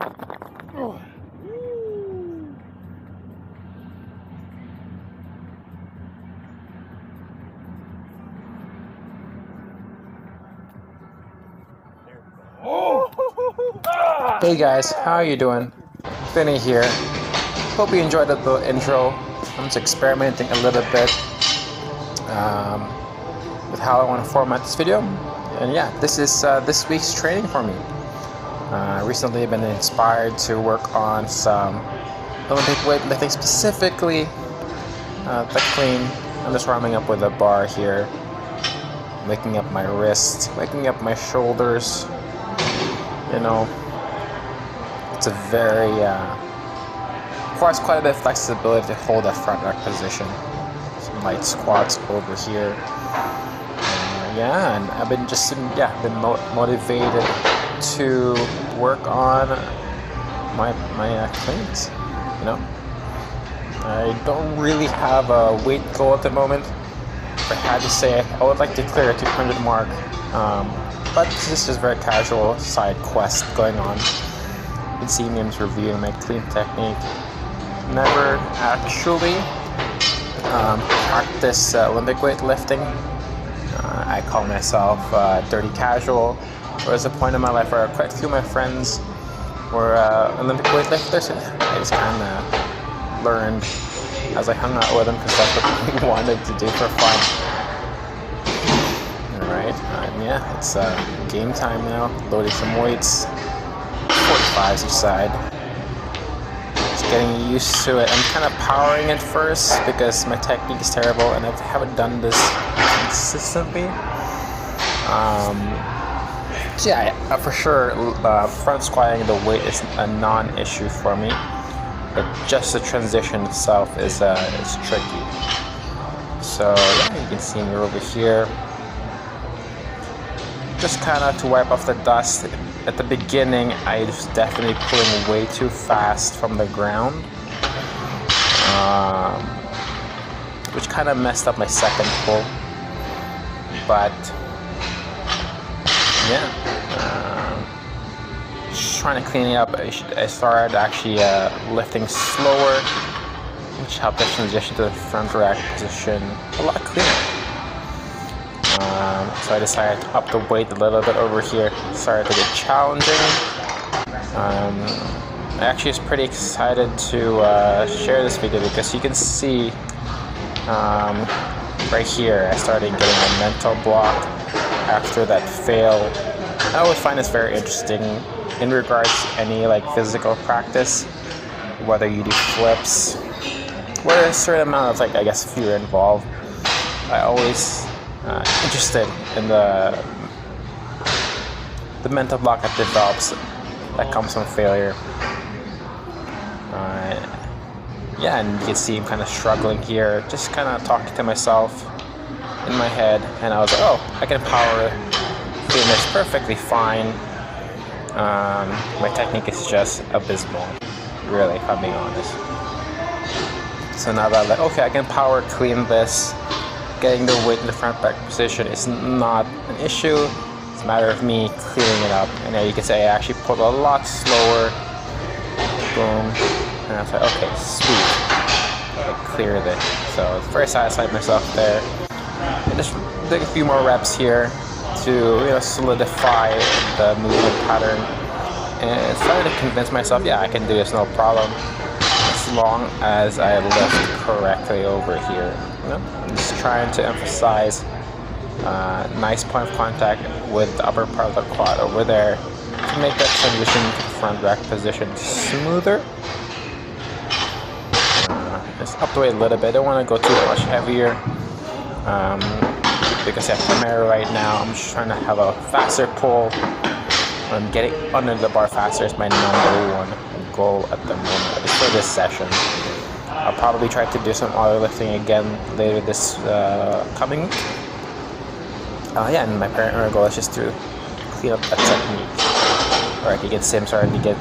Oh. Hey guys, how are you doing? Vinnie here. Hope you enjoyed the little intro. I'm just experimenting a little bit with how I want to format this video. And yeah, this is this week's training for me. Recently I've been inspired to work on some Olympic weightlifting, specifically the clean. I'm just warming up with a bar here, waking up my wrists, waking up my shoulders. You know, it's a very requires quite a bit of flexibility to hold that front rack position. Some light squats over here. Yeah, and I've been been motivated to work on my cleans. You know, I don't really have a weight goal at the moment. If I had to say, I would like to clear a 200 mark. But this is just very casual side quest going on. You can see me reviewing my clean technique. Never actually practice Olympic weightlifting. I call myself dirty casual. There was a point in my life where quite a few of my friends were Olympic weightlifters, and I just kind of learned as I hung out with them because that's what we wanted to do for fun. Yeah, it's game time now. Loading some weights, 45s each side. Just getting used to it. I'm kind of powering it first because my technique is terrible and I haven't done this consistently. So yeah, for sure, front squatting the weight is a non-issue for me, but just the transition itself is tricky. So yeah, you can see me over here. Just kind of to wipe off the dust. At the beginning, I was definitely pulling way too fast from the ground, which kind of messed up my second pull. But yeah, just trying to clean it up. I started actually lifting slower, which helped the transition to the front rack position a lot cleaner. So I decided to up the weight a little bit over here. It started to get challenging. I actually was pretty excited to share this video because you can see right here I started getting a mental block after that fail. I always find this very interesting in regards to any like physical practice, whether you do flips, where a certain amount of like I guess fear involved. I always interested in the mental block that develops that comes from failure. Yeah, and you can see I'm kind of struggling here, just kind of talking to myself in my head, and I was like, oh, I can power doing this perfectly fine. My technique is just abysmal, really, if I'm being honest. So now that I'm like, okay, I can power clean this. Getting the weight in the front back position is not an issue. It's a matter of me cleaning it up. And now you can say I actually pulled a lot slower. Boom. And I was like, okay, sweet. I cleared it. So I was very satisfied with myself there. And just take a few more reps here to solidify the movement pattern. And started to convince myself, yeah, I can do this no problem. As long as I lift correctly over here. I'm just trying to emphasize nice point of contact with the upper part of the quad over there to make that transition to the front rack position smoother. Just up the weight a little bit. I don't want to go too much heavier because I'm primary right now. I'm just trying to have a faster pull. Getting under the bar faster is my number one goal at the moment for this session. I'll probably try to do some auto lifting again later this coming week. Yeah, and my primary goal is just to clean up that technique. Or I could get Sim starting to get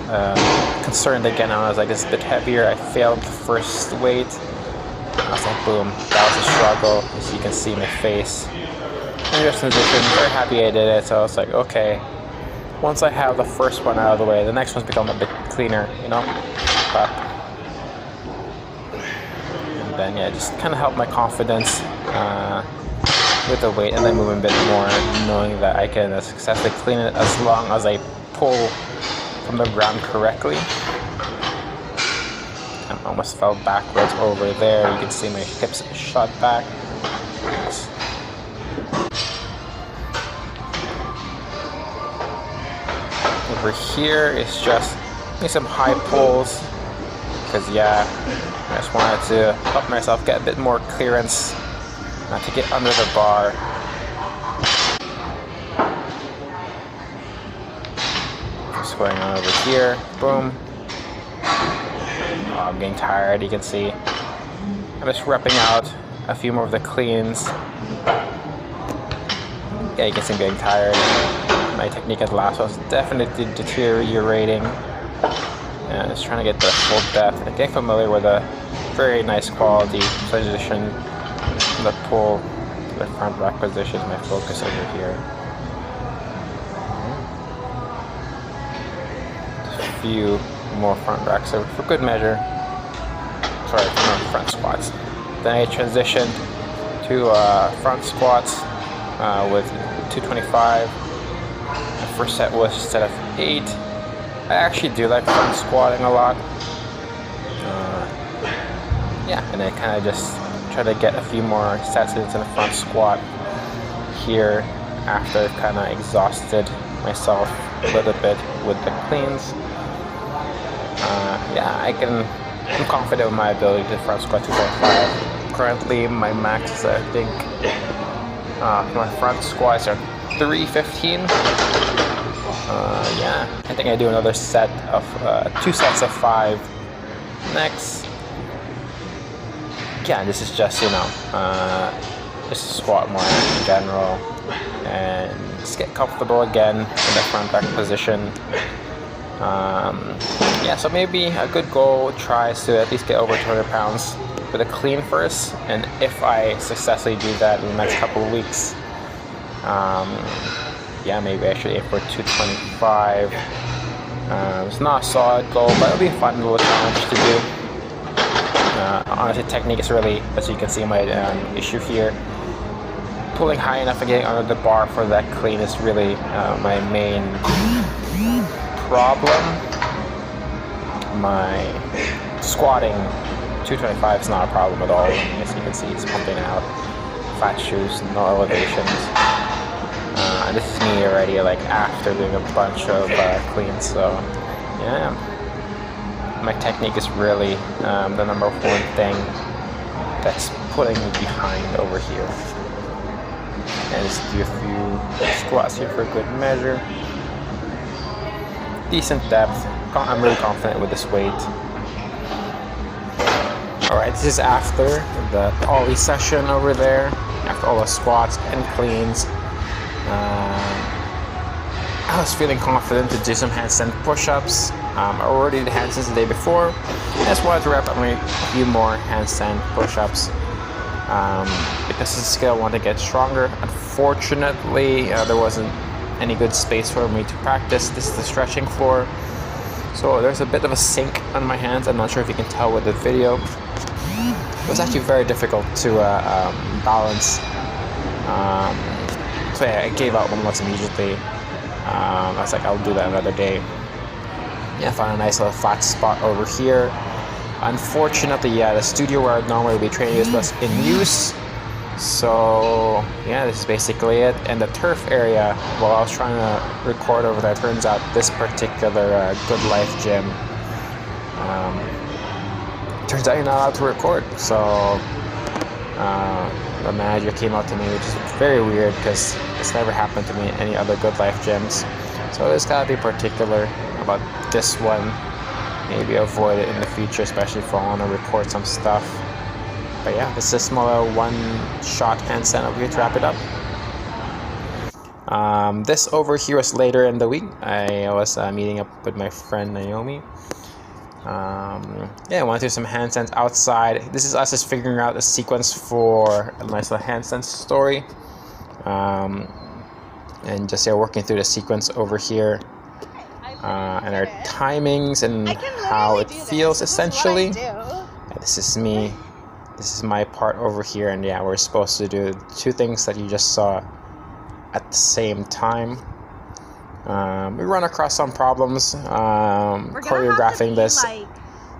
concerned again. I was like, it's a bit heavier. I failed the first weight. I was like, boom, that was a struggle. As you can see my face. And just transition, very happy I did it. So I was like, okay, once I have the first one out of the way, the next one's become a bit cleaner, you know. But and then yeah, just kind of help my confidence with the weight and then moving a bit more, knowing that I can successfully clean it as long as I pull from the ground correctly. I almost fell backwards over there. You can see my hips shot back. Over here is just some high pulls, because yeah, I just wanted to help myself get a bit more clearance, not to get under the bar. What's going on over here? Boom. Oh, I'm getting tired, you can see. I'm just repping out a few more of the cleans. Yeah, you can see I'm getting tired. My technique at the last was definitely deteriorating. Yeah, just trying to get the full depth and get familiar with a very nice quality position. The pull, the front rack position is my focus over here. Just a few more front racks over for good measure. Sorry, not front squats. Then I transitioned to front squats with 225. The first set was a set of 8. I actually do like front squatting a lot. Yeah, and I kind of just try to get a few more sets into the front squat here after I've kind of exhausted myself a little bit with the cleans. Yeah, I'm confident with my ability to front squat 2.5. Currently, my max, I think, my front squats are 315. Yeah, I think I do another set of 2 sets of 5 next. Yeah, this is just, you know, just squat more in general and just get comfortable again in the front back position. Yeah, so maybe a good goal tries to at least get over 200 pounds with a clean first, and if I successfully do that in the next couple of weeks, yeah, maybe I should aim for 225. It's not a solid goal, but it'll be a fun little challenge to do. Honestly, technique is really, as you can see, my issue here. Pulling high enough and getting under the bar for that clean is really my main problem. My squatting 225 is not a problem at all. As you can see, it's pumping out. Flat shoes, no elevations. This is me already, like, after doing a bunch of cleans, so yeah. My technique is really the number one thing that's putting me behind over here. And just do a few squats here for good measure. Decent depth. I'm really confident with this weight. Alright, this is after the ollie session over there. After all the squats and cleans. I was feeling confident to do some handstand push-ups. I already did handstands the day before. I just wanted to wrap up a few more handstand push-ups. Because this skill I want to get stronger. Unfortunately, there wasn't any good space for me to practice. This is the stretching floor. So there's a bit of a sink on my hands. I'm not sure if you can tell with the video. It was actually very difficult to balance. So yeah, I gave up almost immediately. I was like, I'll do that another day. Yeah, I found a nice little flat spot over here. Unfortunately, yeah, the studio where I'd normally be training was in use. So yeah, this is basically it. And the turf area, while I was trying to record over there, turns out this particular Good Life gym, turns out you're not allowed to record. So the manager came out to me, which is very weird because it's never happened to me in any other Good Life gyms. So I just gotta be particular about this one. Maybe avoid it in the future, especially if I want to record some stuff. But yeah, this is a smaller one-shot handstand over here to wrap it up. This over here was later in the week. I was meeting up with my friend Naomi. Yeah, I want to do some handstands outside. This is us just figuring out a sequence for a nice little handstand story. And just working through the sequence over here. and our timings and how it feels essentially. This is me. This is my part over here, and yeah, we're supposed to do two things that you just saw at the same time. We run across some problems choreographing this.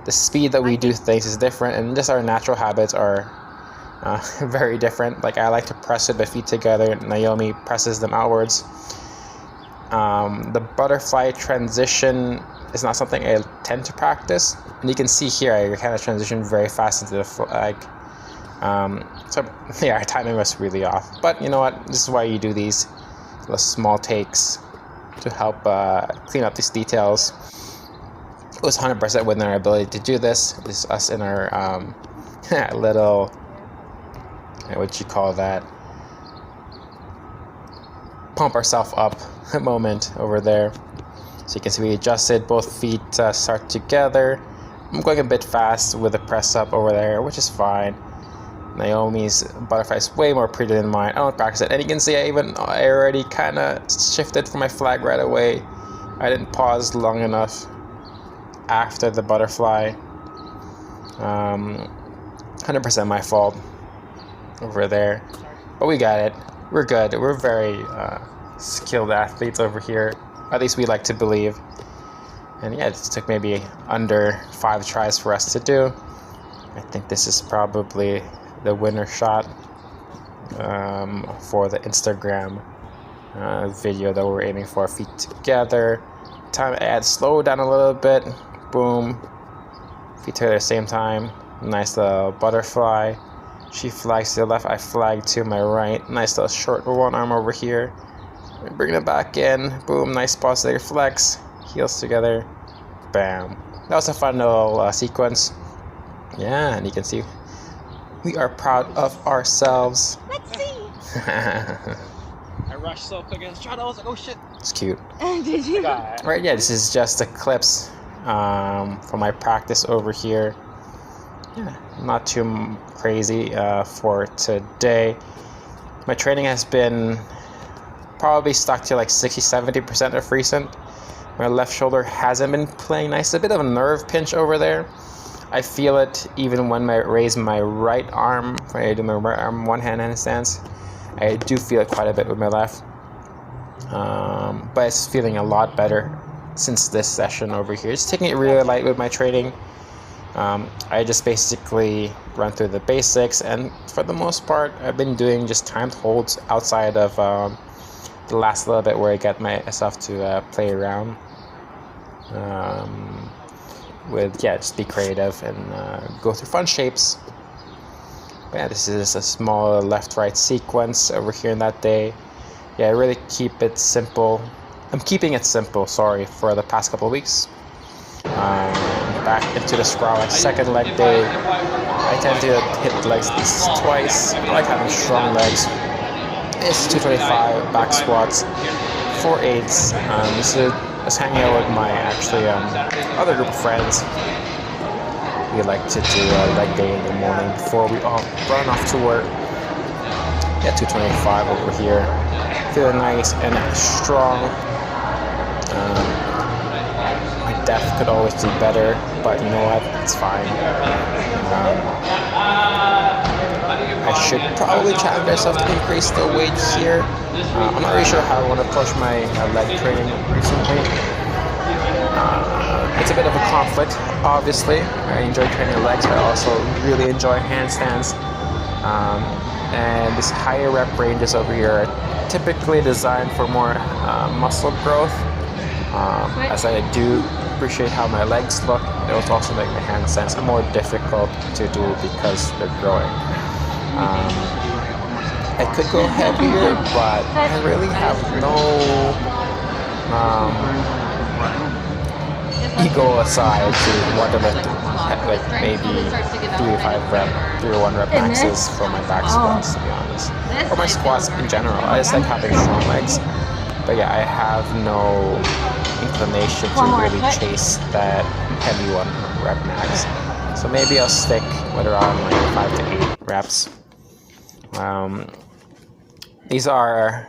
The speed that we do things is different, and just our natural habits are very different. Like I like to press with my feet together. Naomi presses them outwards. The butterfly transition is not something I tend to practice, and you can see here I kind of transition very fast into the so yeah, our timing was really off. But you know what? This is why you do these little small takes to help clean up these details. It was 100% within our ability to do this. This is us in our little, what you call that, pump ourselves up moment over there. So you can see we adjusted, both feet start together. I'm going a bit fast with the press up over there, which is fine. Naomi's butterfly is way more pretty than mine. I don't practice it, and you can see I already kind of shifted from my flag right away. I didn't pause long enough after the butterfly. 100% my fault over there, but we got it. We're good. We're very skilled athletes over here. At least we like to believe. And yeah, it took maybe under 5 tries for us to do. I think this is probably the winner shot for the Instagram video that we're aiming for. Feet together. Time I had slow down a little bit. Boom. Feet together at the same time. Nice little butterfly. She flags to the left. I flag to my right. Nice little short one arm over here. Bring it back in. Boom. Nice posterior flex. Heels together. Bam. That was a fun little sequence. Yeah, and you can see we are proud of ourselves. Let's see. I rushed so quick and shot. I was like, oh shit. It's cute. Did you? Right, yeah, this is just the clips from my practice over here. Yeah, not too crazy for today. My training has been probably stuck to like 60-70% of recent. My left shoulder hasn't been playing nice. A bit of a nerve pinch over there. I feel it even when I raise my right arm. When I do my right arm one-hand handstands, I do feel it quite a bit with my left. But it's feeling a lot better since this session over here. Just taking it really light with my training. I just basically run through the basics, and for the most part, I've been doing just timed holds outside of the last little bit where I get myself to play around with, just be creative and go through fun shapes. But yeah, this is a small left-right sequence over here in that day. Yeah, I really keep it simple. I'm keeping it simple, for the past couple of weeks. Back into the sprawl, second leg day. I tend to hit legs at least twice. I like having strong legs. It's 225 back squats, 4/8. This is just hanging out with my other group of friends. We like to do a leg day in the morning before we all run off to work. Yeah, 225 over here. Feeling nice and strong. My depth could always do better, but you know what? It's fine. I should probably challenge myself to increase the weight here. I'm not really sure how I want to push my leg training recently. It's a bit of a conflict, obviously. I enjoy training legs, but I also really enjoy handstands. And these higher rep ranges over here are typically designed for more muscle growth. As I do appreciate how my legs look, it will also make my handstands more difficult to do because they're growing. I could go heavier, but I really have no ego aside to want to lift like maybe 3 or 1 rep maxes for my back squats, to be honest, or my squats in general. I just like having strong legs, but yeah, I have no inclination to really chase that heavy 1 rep max. So maybe I'll stick with around like 5 to 8 reps. These are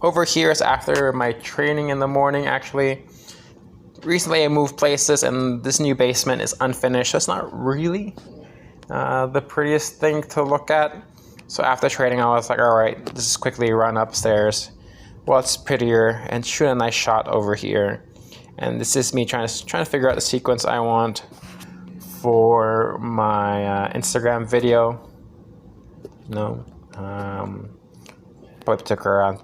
over here is after my training in the morning. Actually, recently I moved places and this new basement is unfinished, so it's not really the prettiest thing to look at. So after training, I was like, all right, just quickly run upstairs. What's prettier and shoot a nice shot over here. And this is me trying to figure out the sequence I want for my Instagram video. Probably took around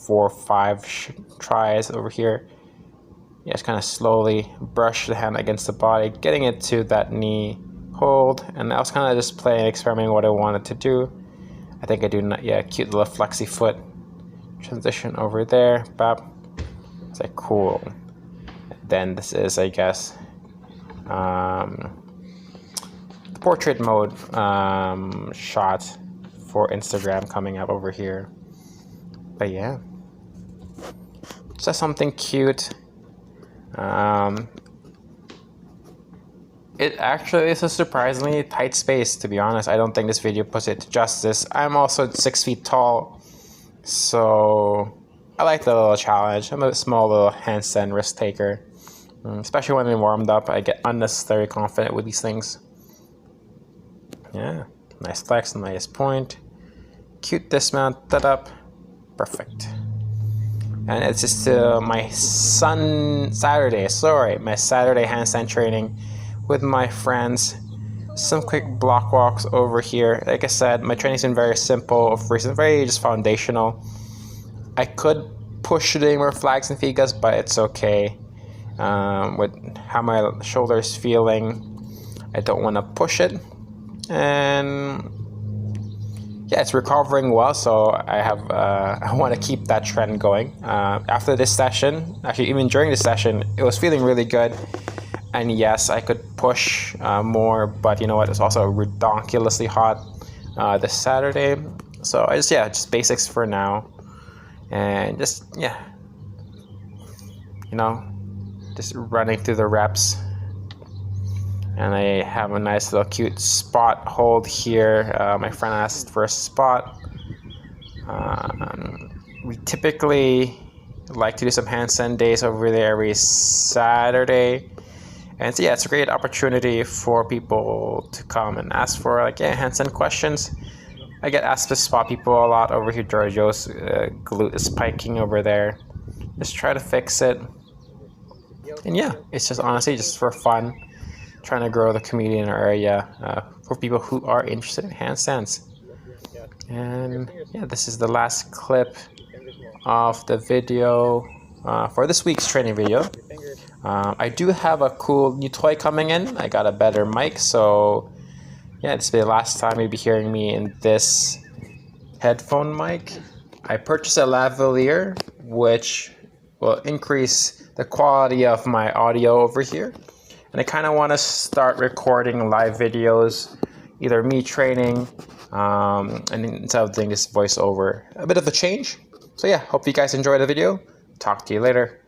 4 or 5 tries over here. Yeah, just kind of slowly brush the hand against the body, getting it to that knee hold. And I was kind of just playing, experimenting what I wanted to do. I think I do not, yeah, cute little flexi foot transition over there. Bap. It's like cool. Then this is, I guess, the portrait mode shot for Instagram coming up over here. But yeah, just something cute. It actually is a surprisingly tight space, to be honest. I don't think this video puts it to justice. I'm also 6 feet tall, so I like the little challenge. I'm a small little handstand risk taker. Especially when I'm warmed up, I get unnecessarily confident with these things. Yeah, nice flex, nice point. Cute dismount, that up. Perfect. And it's just my Saturday handstand training with my friends. Some quick block walks over here. Like I said, my training's been very simple, very just foundational. I could push doing more flags and figas, but it's okay. With how my shoulder is feeling, I don't want to push it. And yeah, it's recovering well, so I want to keep that trend going. After this session, actually even during this session, it was feeling really good. And yes, I could push more, but you know what? It's also ridiculously hot this Saturday. So just basics for now, and just running through the reps. And I have a nice little cute spot hold here. My friend asked for a spot. We typically like to do some handstand days over there every Saturday. And so yeah, it's a great opportunity for people to come and ask for handstand questions. I get asked to spot people a lot over here. Giorgio's glute is spiking over there. Just try to fix it. And yeah, it's just honestly just for fun. Trying to grow the community in our area for people who are interested in handstands. And yeah, this is the last clip of the video for this week's training video. I do have a cool new toy coming in. I got a better mic, so yeah, this will be the last time you'll be hearing me in this headphone mic. I purchased a lavalier, which will increase the quality of my audio over here. And I kind of want to start recording live videos, either me training, and instead of doing this voiceover. A bit of a change. So yeah, hope you guys enjoyed the video. Talk to you later.